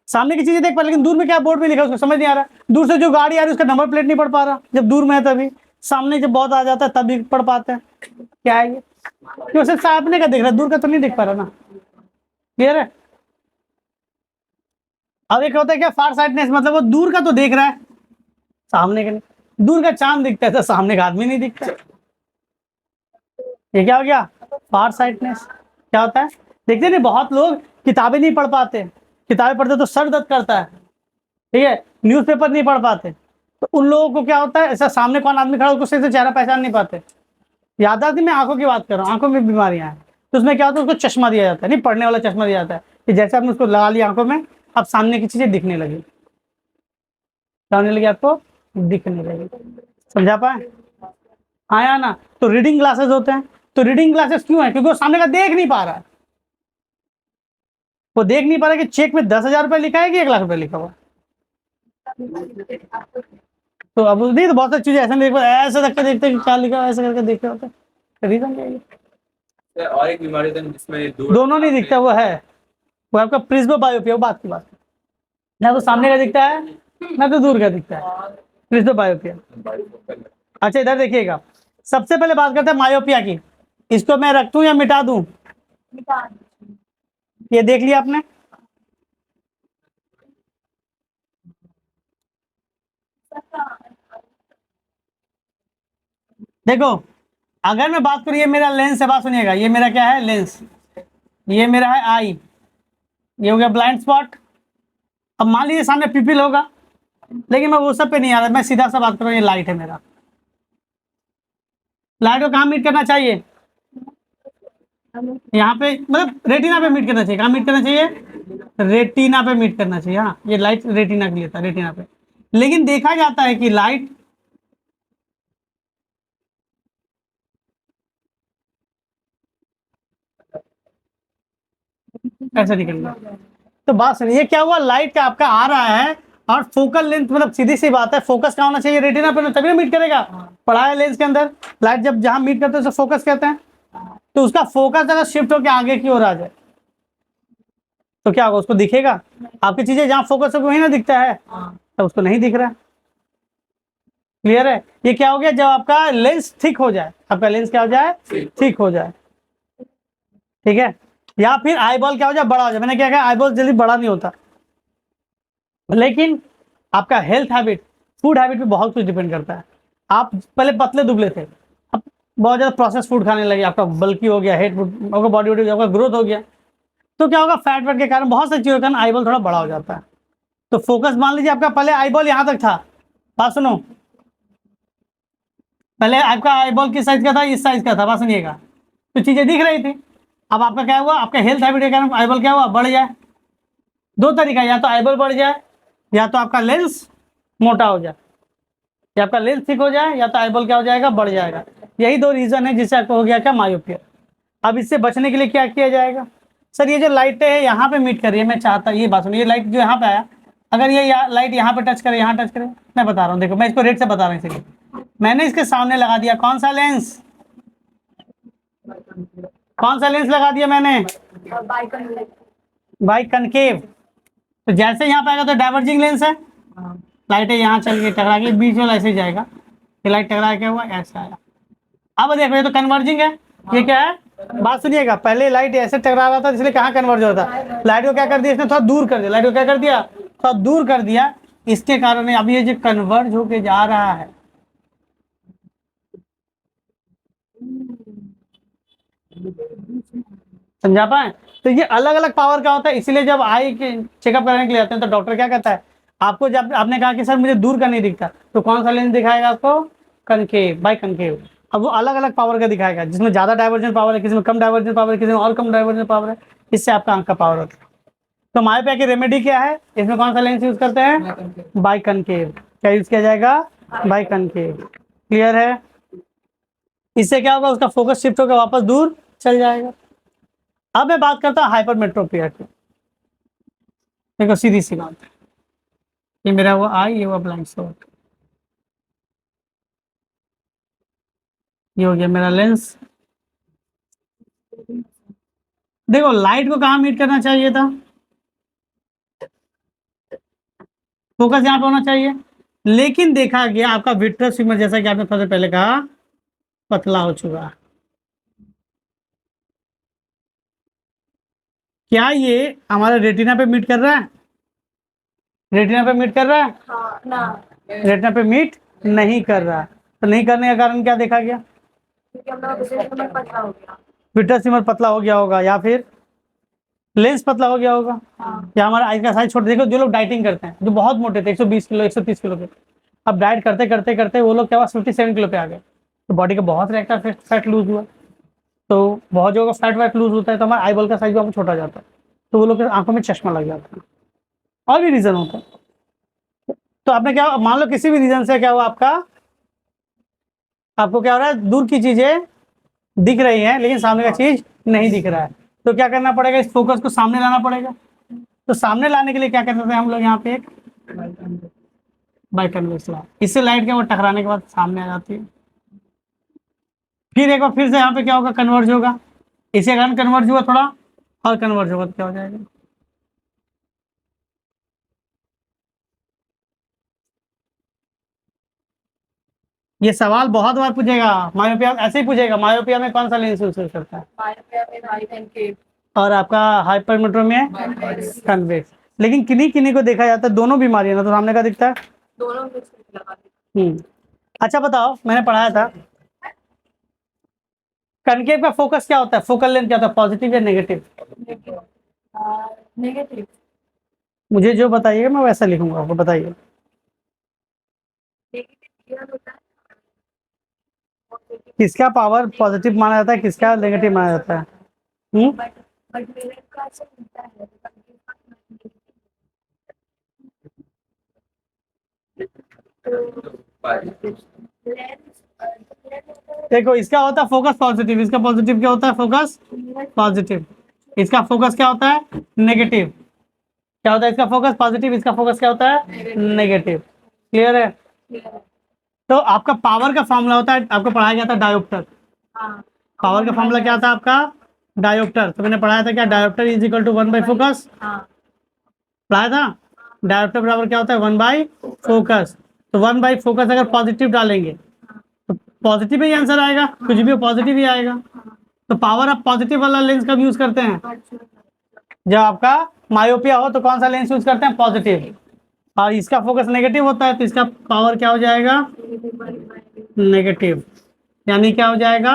सामने की चीजें देख पा, लेकिन दूर में क्या बोर्ड में लिखा है उसको समझ नहीं आ रहा। दूर से जो गाड़ी आ रही है उसका नंबर प्लेट नहीं पढ़ पा रहा, जब दूर में है तभी। सामने जब बहुत आ जाता है तभी पढ़ पाते हैं। क्या है ये, क्यों सिर्फ सामने का देख रहा है, दूर का तो नहीं देख पा रहा ना। क्लियर है। अब एक होता है क्या, फार साइडनेस, मतलब वो दूर का तो देख रहा है, सामने का नहीं। दूर का चांद दिखता है तो सामने का आदमी नहीं दिखता। ये क्या हो गया, फार साइडनेस। क्या होता है, देखते नहीं बहुत लोग किताबें नहीं पढ़ पाते, किताबें पढ़ते तो सर दर्द करता है। ठीक है, न्यूज़पेपर नहीं पढ़ पाते, तो उन लोगों को क्या होता है, ऐसा सामने कौन आदमी खड़ा उसको सही से चेहरा पहचान नहीं पाते। यादाश्त में आंखों की बात कर रहा हूँ, आंखों में बीमारियां हैं, तो उसमें क्या होता है, उसको चश्मा दिया जाता है, नहीं पढ़ने वाला चश्मा दिया जाता है कि जैसे आपने उसको लगा लिया आंखों में, अब सामने की चीजें दिखने लगी, आपको दिखने लगी। समझा पाए, आया ना। तो रीडिंग ग्लासेस होते हैं, तो रीडिंग ग्लासेस क्यों है, क्योंकि वो सामने का देख नहीं पा रहा है। वो देख नहीं पा रहा कि चेक में 10,000 रुपये लिखा है कि 1 लाख रुपये लिखा हुआ। तो अब नहीं, तो बहुत सारी चीजें ऐसे नहीं, ऐसे रख के देखते हैं कि क्या लिखा है, ऐसे करके देखे होते हैं। रीजन क्या है, और एक बीमारी है जिसमें दोनों नहीं दिखता, वो है, वो आपका प्रिज्मोबायोपिया, बात की बात, ना तो सामने का दिखता है ना तो दूर का दिखता है, प्रिज्मोबायोपिया। अच्छा इधर देखिएगा, सबसे पहले बात करते हैं मायोपिया की। इसको मैं रख दूं या मिटा दूं, ये देख लिया आपने। देखो अगर मैं बात करूं, ये मेरा लेंस है, बात सुनिएगा, ये मेरा क्या है, लेंस, ये मेरा है आई, ये हो गया ब्लाइंड स्पॉट। अब मान लीजिए सामने पिपिल होगा, लेकिन मैं वो सब पे नहीं आ रहा, मैं सीधा सा बात कर रहा हूँ, ये लाइट है मेरा। लाइट को कहाँ मीट करना चाहिए, यहाँ पे, मतलब रेटिना पे मीट करना चाहिए। कहाँ मीट करना चाहिए, रेटिना पे मीट करना चाहिए। हाँ, ये लाइट रेटिना के लिए था, रेटिना पे। लेकिन देखा जाता है कि लाइट ऐसे निकल गया। तो बात सुनिए, क्या हुआ, लाइट का आपका आ रहा है और फोकल लेंथ, मतलब सीधी सी बात है, फोकस कहाँ होना चाहिए, रेटिना पे, तभी मीट करेगा। पढ़ा है लेंस के अंदर, लाइट जब जहां मीट करते हैं उसे फोकस कहते हैं। तो उसका फोकस अगर शिफ्ट होकर आगे की ओर आ जाए तो क्या होगा, उसको दिखेगा। आपकी चीजें जहां फोकस है वही ना दिखता है, तो उसको नहीं दिख रहा। क्लियर है। ये क्या हो गया, जब आपका लेंस थिक हो जाए, आपका लेंस क्या हो जाए, थिक हो जाए। ठीक है, या फिर आईबॉल क्या हो जाए, बड़ा हो जाए। मैंने क्या कहा, आईबॉल जल्दी बड़ा नहीं होता, लेकिन आपका हेल्थ हैबिट, फूड हैबिट पे बहुत कुछ डिपेंड करता है। आप पहले पतले दुबले थे, अब बहुत ज़्यादा प्रोसेस फूड खाने लगे, आपका बल्कि हो गया, हेड आपका बॉडी वॉडी आपका ग्रोथ हो गया, तो क्या होगा, फैट वेट के कारण, बहुत सारी चीज़ों के कारण आईबॉल थोड़ा बड़ा हो जाता है। तो फोकस मान लीजिए आपका पहले आईबॉल यहाँ तक था, बात सुनो, पहले आपका आईबॉल किस साइज का था, इस साइज का था, बात सुनिएगा, तो चीज़ें दिख रही थी। अब आपका क्या हुआ, आपका हेल्थ हैबिट के कारण आईबॉल क्या हुआ, बढ़ जाए। दो तरीका, या तो आईबॉल बढ़ जाए, या तो आपका लेंस मोटा हो जाए, या आपका लेंस थिक हो जाए, या तो आईबॉल क्या हो जाएगा, बढ़ जाएगा। यही दो रीजन है जिससे आपको हो गया क्या, मायोपिया। अब इससे बचने के लिए क्या किया जाएगा, सर ये जो लाइटें है यहाँ पे मीट कर रही है, मैं चाहता, ये बात सुनिए, ये लाइट जो यहाँ पे आया, अगर ये लाइट यहाँ पे टच करे, यहाँ टच करे, मैं बता रहा हूँ, देखो मैं इसको रेड से बता रहा हूँ, इसलिए मैंने इसके सामने लगा दिया कौन सा लेंस, कौन सा लेंस लगा दिया मैंने, बाई कनकेव। तो जैसे यहाँ पे आएगा तो डाइवर्जिंग लेंस है, लाइटें यहाँ चल के टकरा के बीच वाला ऐसे जाएगा, ये लाइट टकरा क्या हुआ, ऐसा आया। अब देखो ये तो कन्वर्जिंग है, ये क्या है, बात सुनिएगा, पहले लाइट ऐसे टकरा रहा था, इसलिए कहाँ कन्वर्ज होता था, लाइट को क्या कर दिया इसने, थोड़ा दूर कर दिया, लाइट को क्या कर दिया, थोड़ा दूर कर दिया, इसके कारण अब ये जो कन्वर्ज होके जा रहा है, समझा पाए। तो ये अलग अलग पावर का होता है, इसीलिए जब आई के चेकअप कराने के लिए आते हैं तो डॉक्टर क्या कहता है, आपको जब आपने कहा कि सर मुझे दूर का नहीं दिखता, तो कौन सा लेंस दिखाएगा आपको, कनकेव, बाई कनकेव। अब वो अलग अलग पावर का दिखाएगा, जिसमें ज़्यादा डाइवर्जन पावर है, किसी में कम डाइवर्जन पावर है, किसी में और कम डाइवर्जन पावर है, इससे आपका आंख का पावर होता है। तो मायोपिया की रेमेडी क्या है, इसमें कौन सा लेंस यूज करते हैं, बाई कनकेव। क्या यूज किया जाएगा, बाई कनकेव। क्लियर है। इससे क्या होगा, उसका फोकस शिफ्ट होकर वापस दूर चल जाएगा। अब मैं बात करता हूँ हाइपरमेट्रोपिया की। देखो सीधी सी बात है, ये मेरा वो आई, ये हुआ ब्लाइंड स्पॉट, ये हो गया मेरा लेंस। देखो लाइट को कहाँ मीट करना चाहिए था, फोकस यहाँ पे होना चाहिए, लेकिन देखा गया आपका विट्रस ट्यूमर, जैसा कि आपने सबसे पहले कहा, पतला हो चुका है। क्या ये हमारे रेटिना पे मीट कर रहा है? रेटिना पे मीट कर रहा है? हाँ ना, रेटिना पे मीट नहीं कर रहा है। तो नहीं करने का कारण क्या देखा गया? क्योंकि हम लोग विशेष में पतला हो गया। विट्रस ट्यूमर पतला हो गया होगा, या फिर लेंस पतला हो गया होगा, हाँ, या हमारा आई का साइज छोटा। देखो जो लोग डाइटिंग करते हैं, जो बहुत मोटे थे 120 किलो 130 किलो के, अब डाइट करते करते करते वो लोग क्या हुआ 57 किलो पे आ गए, तो बॉडी का बहुत रेक्टा फैट लूज हुआ। तो बहुत जगह फैट वैट लूज होता है तो हमारा आई बॉल का साइज भी छोटा जाता है, तो वो लोग के आंखों में चश्मा लग जाता है, और भी रीजन होता है। तो आपने क्या, मान लो किसी भी रीजन से क्या हुआ आपको क्या हो रहा है, दूर की चीजें दिख रही हैं लेकिन सामने का चीज नहीं दिख रहा है, तो क्या करना पड़ेगा, इस फोकस को सामने लाना पड़ेगा। तो सामने लाने के लिए क्या करते थे हम लोग, यहाँ पे एक बाइकन्वेक्स लाइट, इससे लाइट क्या वो टकराने के बाद सामने आ जाती है। फिर एक बार फिर से यहाँ पे क्या होगा, कन्वर्ज होगा, इसी कारण कन्वर्ज हुआ थोड़ा, और कन्वर्ज होगा तो क्या हो जाएगा। ये सवाल बहुत बार पूछेगा, मायोपिया ऐसे ही पूछेगा, मायोपिया में कौन सा लेंस यूज करता है, मायोपिया में राइट एंड के और आपका हाइपरमेट्रो में कन्वेक्स। लेकिन किन्हीं किन्हीं को देखा जाता है दोनों बीमारी है ना, तो सामने का दिखता है। दोनों मिक्स करके लगा देते अच्छा बताओ, मैंने पढ़ाया था कनकेव का फोकस क्या होता है, फोकल लेंथ क्या होता है, पॉजिटिव या नेगेटिव? हैं। नेगेटिव मुझे जो बताइएगा मैं वैसा लिखूंगा, आपको बताइए। नेगेटिव क्लियर होता है, किसका पावर पॉजिटिव माना जाता है, किसका नेगेटिव माना जाता है? बट मेरे का ऐसा होता है देखो इसका होता है फोकस पॉजिटिव, इसका पॉजिटिव क्या होता है, फोकस पॉजिटिव। इसका फोकस क्या होता है, नेगेटिव। क्या होता है इसका फोकस पॉजिटिव, इसका फोकस क्या होता है, नेगेटिव। क्लियर है? तो आपका पावर का फॉर्मूला होता है, आपको पढ़ाया गया था डायोप्टर। पावर का फॉर्मूला क्या था आपका, डायोप्टर। तो मैंने पढ़ाया था क्या, dioptre is equal to 1 by focus, पढ़ाया था। डायोप्टर बराबर क्या होता है, 1 बाई फोकस। तो 1 बाई फोकस अगर पॉजिटिव डालेंगे तो पॉजिटिव ही आंसर आएगा, कुछ भी हो पॉजिटिव ही आएगा। तो पावर आप पॉजिटिव वाला लेंस कब यूज करते हैं, जब आपका मायोपिया हो तो कौन सा लेंस यूज करते हैं, पॉजिटिव। और इसका फोकस नेगेटिव होता है तो इसका पावर क्या हो जाएगा, नेगेटिव। यानी क्या हो जाएगा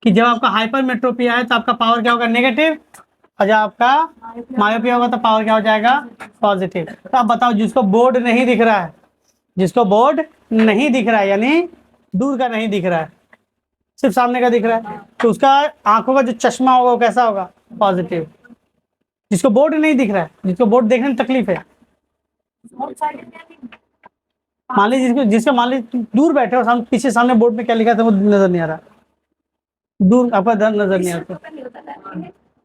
कि जब आपका हाइपरमेट्रोपिया है तो आपका पावर क्या होगा, नेगेटिव, और जब आपका मायोपिया होगा तो पावर क्या हो जाएगा, पॉजिटिव। तो आप बताओ, जिसको बोर्ड नहीं दिख रहा है, जिसको बोर्ड नहीं दिख रहा है यानी दूर का नहीं दिख रहा है, सिर्फ सामने का दिख रहा है, तो उसका आंखों का जो चश्मा होगा वो कैसा होगा, पॉजिटिव। जिसको बोर्ड नहीं दिख रहा है, जिसको बोर्ड देखने में तकलीफ है, मान लीजिए जिसको मान लीजिए दूर बैठे और सामने पीछे सामने बोर्ड में क्या लिखा था वो नजर नहीं आ रहा, दूर आपका नजर नहीं आता,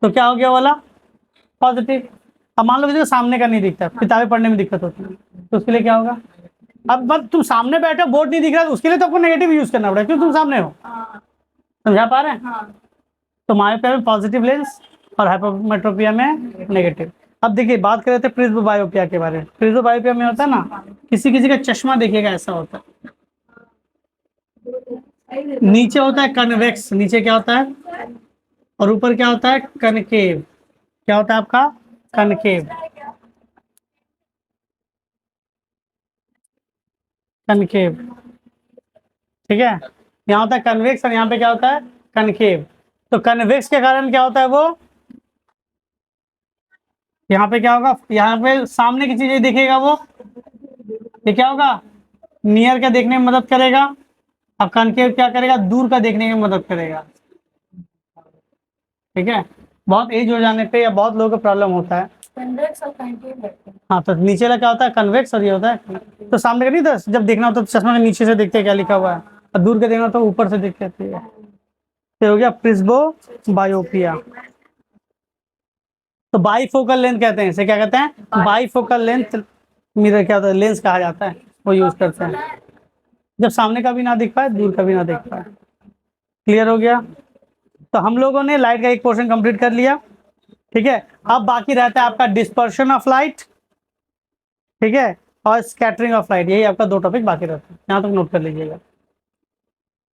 तो क्या हो गया वाला, पॉजिटिव। अब मान लो किसी को सामने का नहीं दिखता, किताबें पढ़ने में दिक्कत होती है, तो उसके लिए क्या होगा, अब बस तुम सामने बैठे हो बोर्ड नहीं दिख रहा, तो उसके लिए तो आपको नेगेटिव यूज करना पड़ेगा, क्यों, तुम सामने हो, समझा पा रहे हैं। तो मायोपिया में पॉजिटिव लेंस और हाइपरमेट्रोपिया में नेगेटिव। अब देखिए बात कर रहे थे प्रिज्म बायोपिया के बारे में। प्रिज्म बायोपिया में होता है ना, किसी किसी का चश्मा देखिएगा ऐसा होता है, नीचे होता है कन्वेक्स, नीचे क्या होता है, और ऊपर क्या होता है, कनकेव। क्या होता है आपका, कनकेव, कनकेव, ठीक है। यहाँ होता है कन्वेक्स और यहाँ पे क्या होता है, कनकेव। तो कन्वेक्स के कारण क्या होता है, वो यहाँ पे क्या होगा, यहाँ पे सामने की चीजें दिखेगा वो, ये क्या होगा, नियर का देखने में मदद करेगा, और कनकेव क्या करेगा, दूर का देखने में मदद करेगा, ठीक है। बहुत एज हो जाने पे या बहुत लोगों को प्रॉब्लम होता है, हाँ, तो नीचे वाला क्या होता है, कन्वेक्स, और ये होता है, तो सामने का नहीं था, जब देखना होता है तो चश्मा के नीचे से देखते हैं क्या लिखा हुआ है, और दूर के देखना तो ऊपर से दिख जाती है। तो हो गया प्रिस्बोबायोपिया। तो बाईफोकल लेंथ कहते हैं इसे, क्या कहते हैं? बाईफोकल लेंथ मिरर क्या होता है, लेंस कहा जाता है, वो यूज करते हैं जब सामने का भी ना दिख पाए, दूर का भी ना दिख पाए। क्लियर हो गया? तो हम लोगों ने लाइट का एक पोर्शन कंप्लीट कर लिया, ठीक है। अब बाकी रहता है आपका डिस्पर्शन ऑफ लाइट, ठीक है, और स्कैटरिंग ऑफ लाइट। यही आपका 2 टॉपिक बाकी रहता है, यहाँ तक नोट कर लीजिएगा।